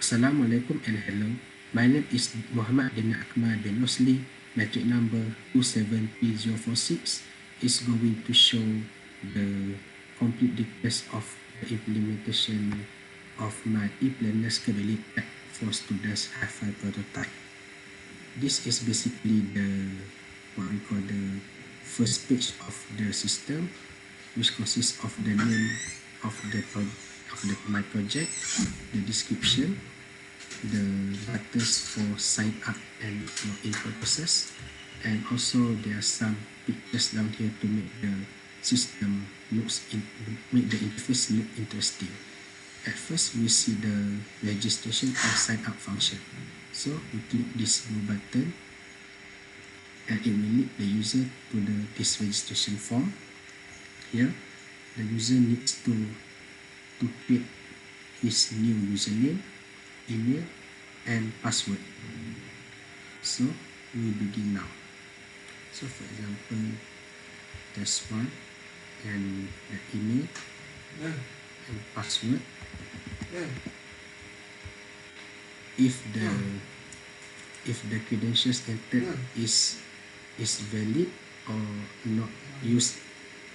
Assalamualaikum and hello. My name is Muhammad bin Akmal bin Rosli. Metric number 273046 is going to show the complete details of the implementation of my e-planner Scalability Pack for Students Hi-Fi prototype. This is basically the what we call the first page of the system, which consists of the name of my project, the description, the buttons for sign up and login purposes, and also there are some pictures down here to make the system make the interface look interesting. At first, we see the registration and sign up function. So we click this blue button, and it will lead the user to this registration form. Here, the user needs to create his new username, email, and password. So we begin now. So for example, there's one, and the email and password. If the credentials entered is valid or not used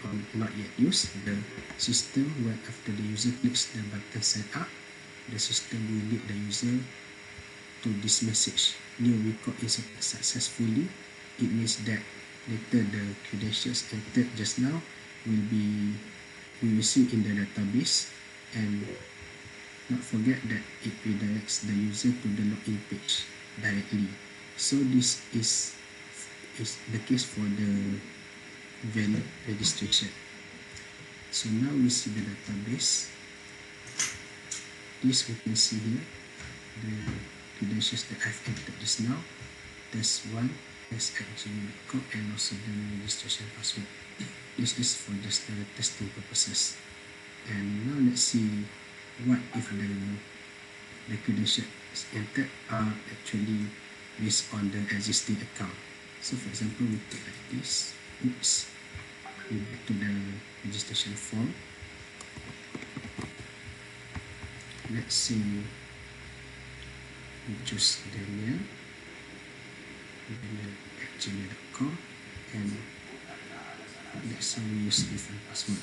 or not yet used, the system will, after the user clicks the button sign up, the system will lead the user to this message: new record inserted successfully. It means that later the credentials entered just now we will see in the database, and not forget that it redirects the user to the login page directly. So this is the case for the valid registration. So now we see the database. This we can see here the credentials that I've entered just now. There's one s@gmail.com and also the registration password. This is for just the testing purposes. And now let's see what if the credentials entered are actually based on the existing account. So for example, we take like this. Oops. We back to the registration form. Let's see. We choose Daniel at gmail.com, and let's say we use different password.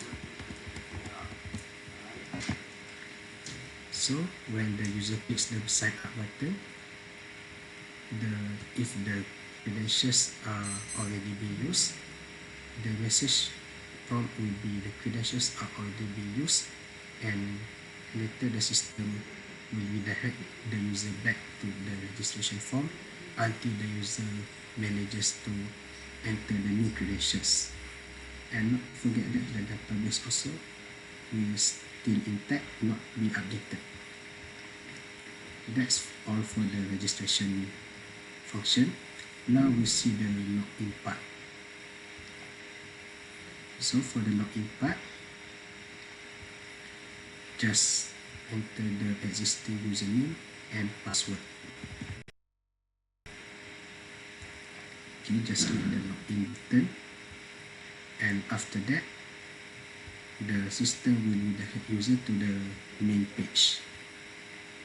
So when the user clicks the sign up button, if the credentials are already being used, the message prompt will be the credentials are already being used, and later the system will redirect the user back to the registration form until the user manages to enter the new credentials. And not forget that the database also will still intact, not be updated. That's all for the registration function. Now we see the login part. So for the login part, just enter the existing username and password. Okay, just click the login button, and after that the system will redirect user to the main page.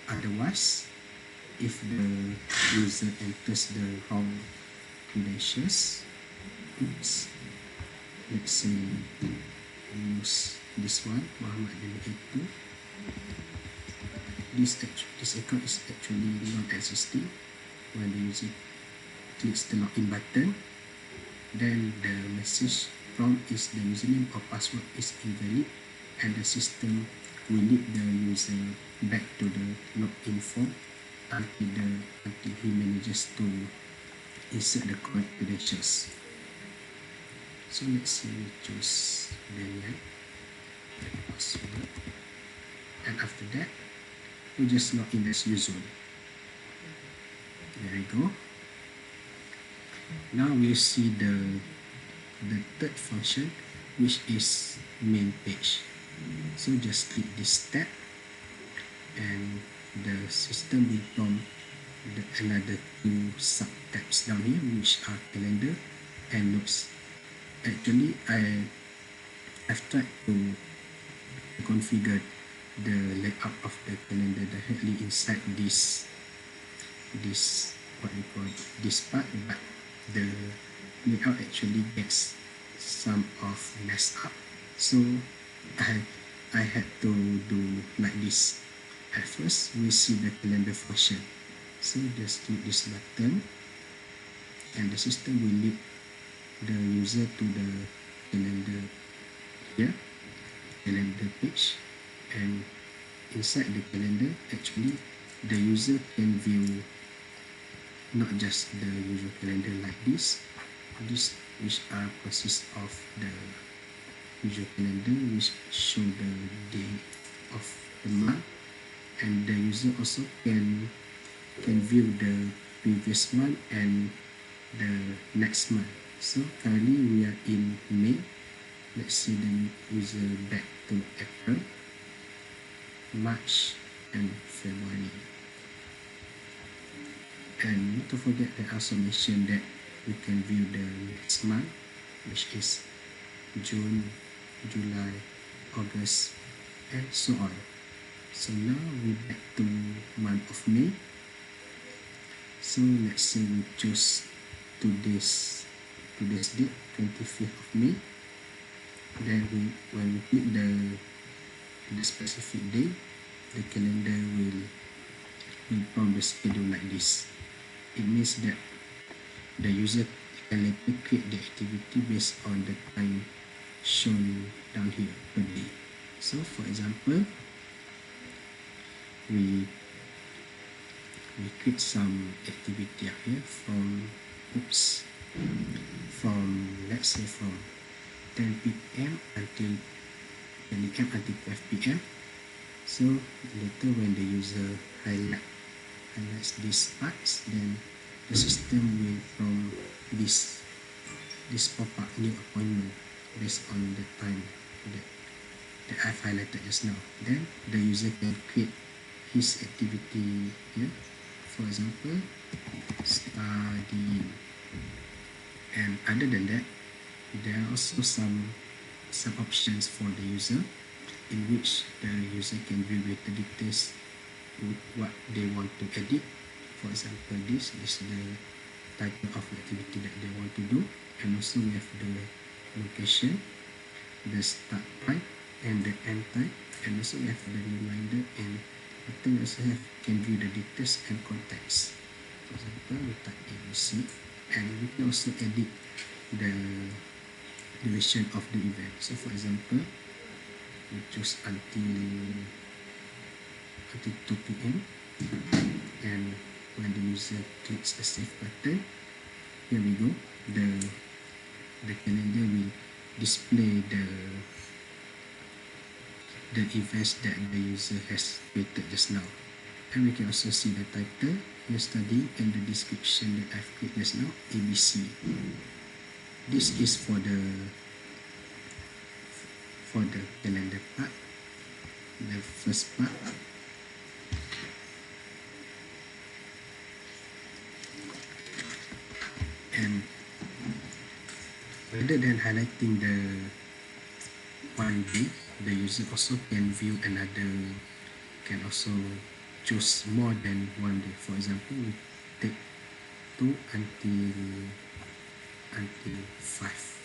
Otherwise, if the user enters the wrong credentials, let's say use this one, Muhammad bin Akmal. This account is actually non-existing. When the user clicks the login button, then the message prompt is the username or password is invalid, and the system will lead the user back to the login form until he manages to insert the correct credentials. So let's say we choose Daniel, password, and after that we just log in as usual. There we go. Now we see the third function, which is main page. So just click this tab, and the system will prompt another two sub tabs down here, which are calendar and notes. Actually, I've tried to configure the layout of the calendar directly inside this what we call this part, but the layout actually gets some of messed up. So I had to do like this. At first, we see the calendar function. So just click this button, and the system will lead the user to the calendar here, calendar page, and inside the calendar, actually, the user can view not just the usual calendar like this, which consist of the usual calendar, which show the day of the month, and the user also can view the previous month and the next month. So currently we are in May. Let's see the user back to April, March, and February. And not to forget, I also mentioned that we can view the next month, which is June, July, August, and so on. So now we're back to month of May. So let's say we choose today's date, 25th of May. Then when we click the specific day, the calendar will prompt the schedule like this. It means that the user can later create the activity based on the time shown down here per day. So for example, we create some activity up here from let's say from 10 p.m. until 10 a.m. until 12 p.m. So later when the user highlights these parts, then the system will from this pop-up new appointment based on the time that I've highlighted just now. Then the user can create his activity here. For example, studying. And other than that, there are also some options for the user, in which the user can view greater details what they want to edit. For example, this is the title of the activity that they want to do, and also we have the location, the start time, and the end time, and also we have the reminder, and we also can view the details and context. For example, we type ABC, and we can also edit the duration of the event. So for example, we choose until 2 p.m. and when the user clicks the save button, here we go, the calendar will display the events that the user has created just now. And we can also see the title, your study, and the description that I've created just now, ABC. This is for the calendar part, the first part. And rather than highlighting the one day, the user also can view can also choose more than one day. For example, we take 2 until 5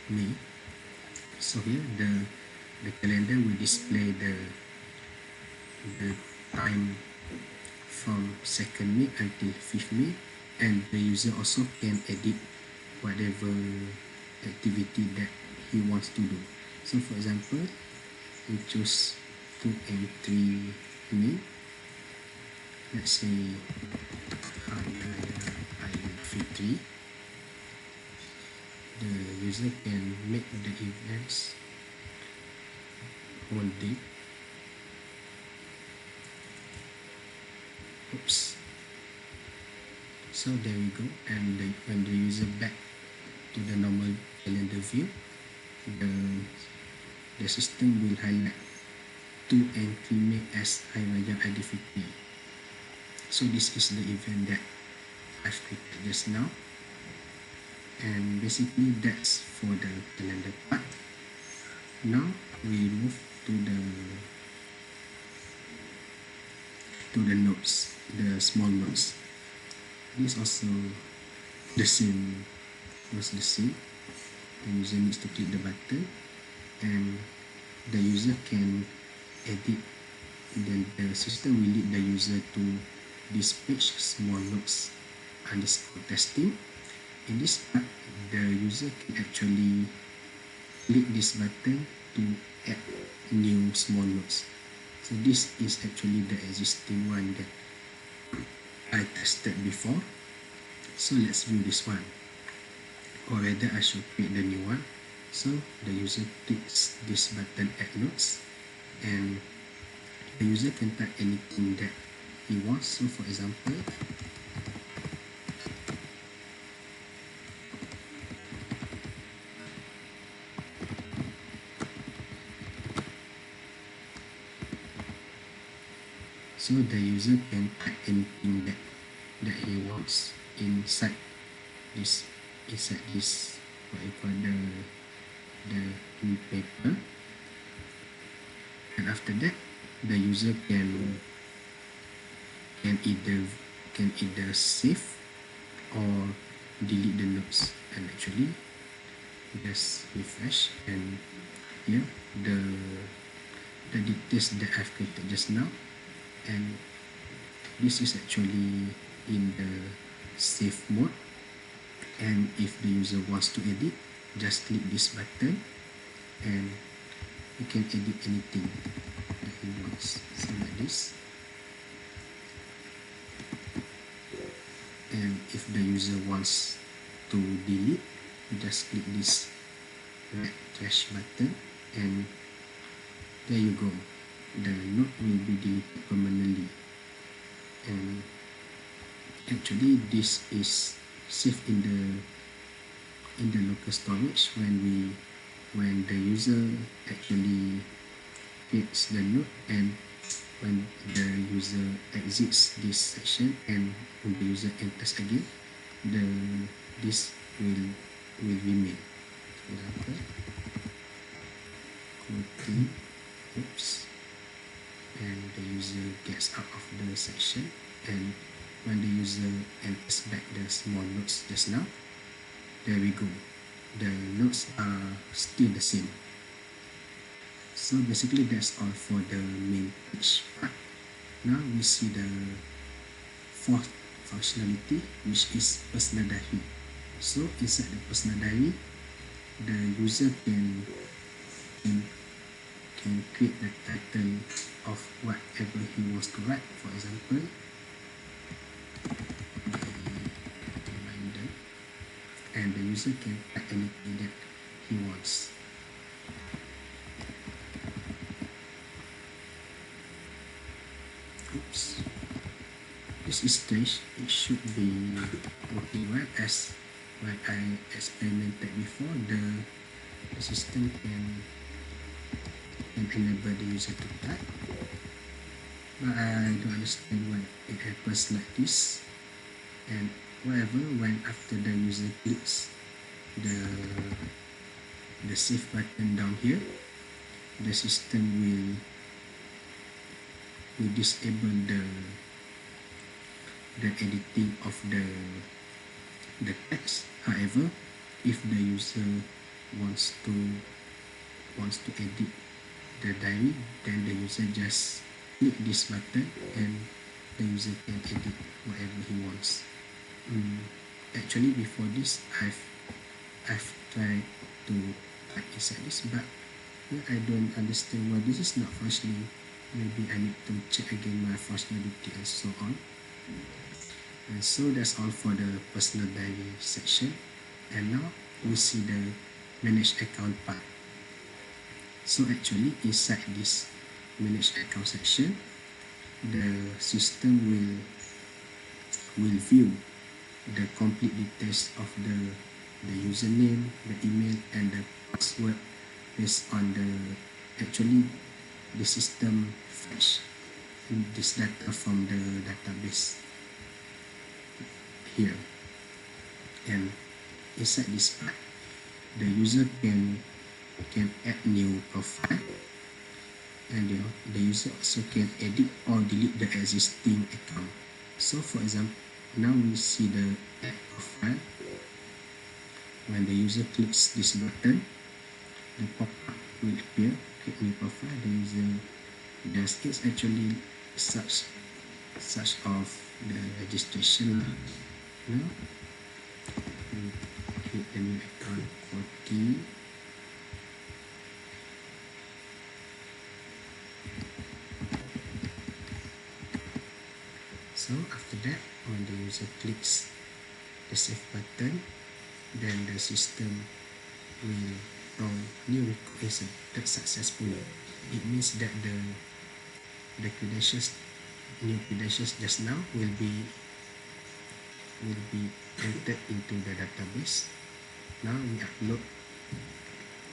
May. So here the calendar will display the time from 2nd May until 5th May, and the user also can edit whatever activity that he wants to do. So for example, we choose 2 and 3 May. Let's say Hari Fitri. The user can make the events whole day. So there we go, and when the user back to the normal calendar view, the system will highlight 2 and 3 May as Hari Raya Aidilfitri. So this is the event that I've created just now, and basically that's for the calendar part. Now we move to the notes, the small notes. This also the same, was the same. The user needs to click the button, and the user can edit. Then the system will lead the user to this page, small notes underscore testing. In this part, the user can actually click this button to add new small notes. So this is actually the existing one that I tested before. So let's view this one, or rather I should create the new one. So the user clicks this button, add notes, and the user can type anything that he wants. So for example, the user can type anything that he wants inside this what you call the paper, and after that the user can either save or delete the notes. And actually just refresh, and here the details that I've created just now, and this is actually in the save mode. And if the user wants to edit, just click this button and you can edit anything that he wants. So like this. And if the user wants to delete, just click this red trash button, and there you go. The note will be deleted permanently. And actually this is saved in the local storage when the user actually creates the note, and when the user exits this section and when the user enters again, this will remain. For example, quoting, oops, and the user gets out of the section, and when the user enters back the small notes just now, there we go, the notes are still the same. So basically that's all for the main page part. Now we see the fourth functionality, which is personal diary. So inside the personal diary, the user can create the title of whatever he wants to write. For example, reminder, and the user can type anything that he wants. Oops, this is strange. It should be working well, as like I experimented before. The system can enable the user to type, but I don't understand why it happens like this. And whatever, when after the user clicks the save button down here, the system will disable the editing of the text. However, if the user wants to edit the diary, then the user just click this button and the user can edit whatever he wants. Actually before this I've tried to type inside this, but I don't understand why this is not functioning. Maybe I need to check again my functionality and so on. And so that's all for the personal diary section. And now we see the manage account part. So actually inside this manage account section, the system will view the complete details of the username, the email, and the password based on the system fetch this data from the database here. And inside this part, the user can add new profile, and the user also can edit or delete the existing account. So for example, now we see the add profile. When the user clicks this button, the pop-up will appear, create new profile. The user does it's actually such of the registration. Now we create the new account for T. So after that, when the user clicks the save button, then the system will throw new record is accepted successfully. It means that the credentials, new credentials just now will be entered into the database. Now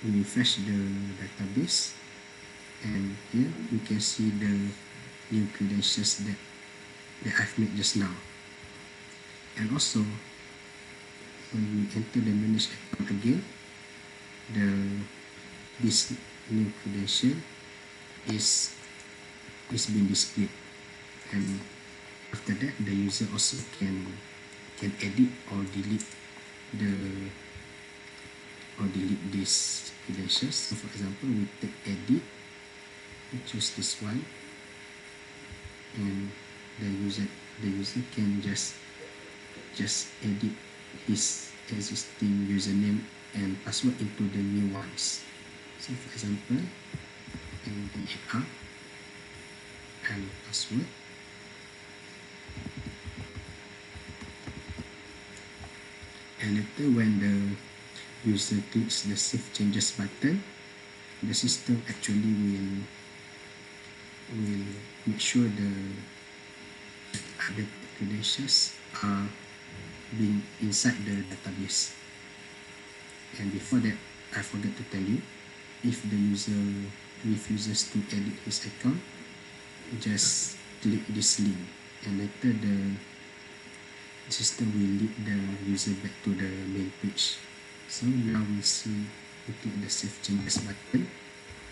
we refresh the database, and here we can see the new credentials that I've made just now. And also, when we enter the manage account again, this new credential is being displayed, and after that the user also can edit or delete these credentials. So for example, we take edit, we choose this one, and the user can just edit his existing username and password into the new ones. So for example, NDR and password, and later when the user clicks the save changes button, the system actually will make sure the other credentials are being inside the database. And before that, I forgot to tell you, if the user refuses to edit his account, just click this link, and later the system will lead the user back to the main page. So now we click the save changes button,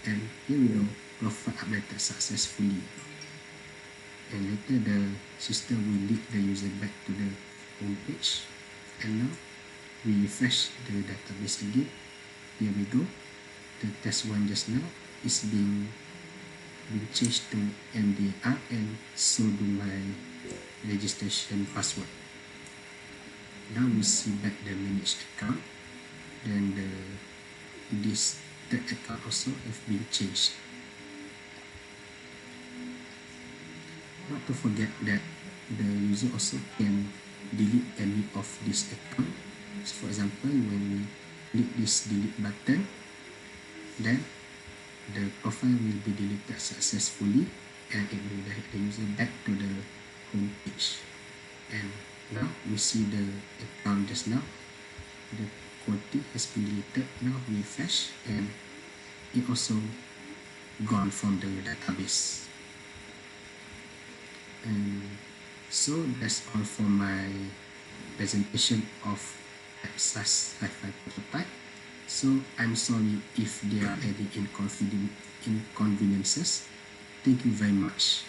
and here we go, profile updated successfully. And later the system will lead the user back to the home page, and now we refresh the database again. Here we go, the test one just now is being changed to MDR, and so do my registration password. Now we see back the managed account, then this third account also have been changed. Not to forget that the user also can delete any of this account. So for example, when we click this delete button, then the profile will be deleted successfully, and it will direct the user back to the home page. And now we see the account just now, the quality has been deleted. Now we refresh, and it also gone from the database. And so that's all for my presentation of SAS Hi-Fi prototype. So I'm sorry if there are any inconveniences. Thank you very much.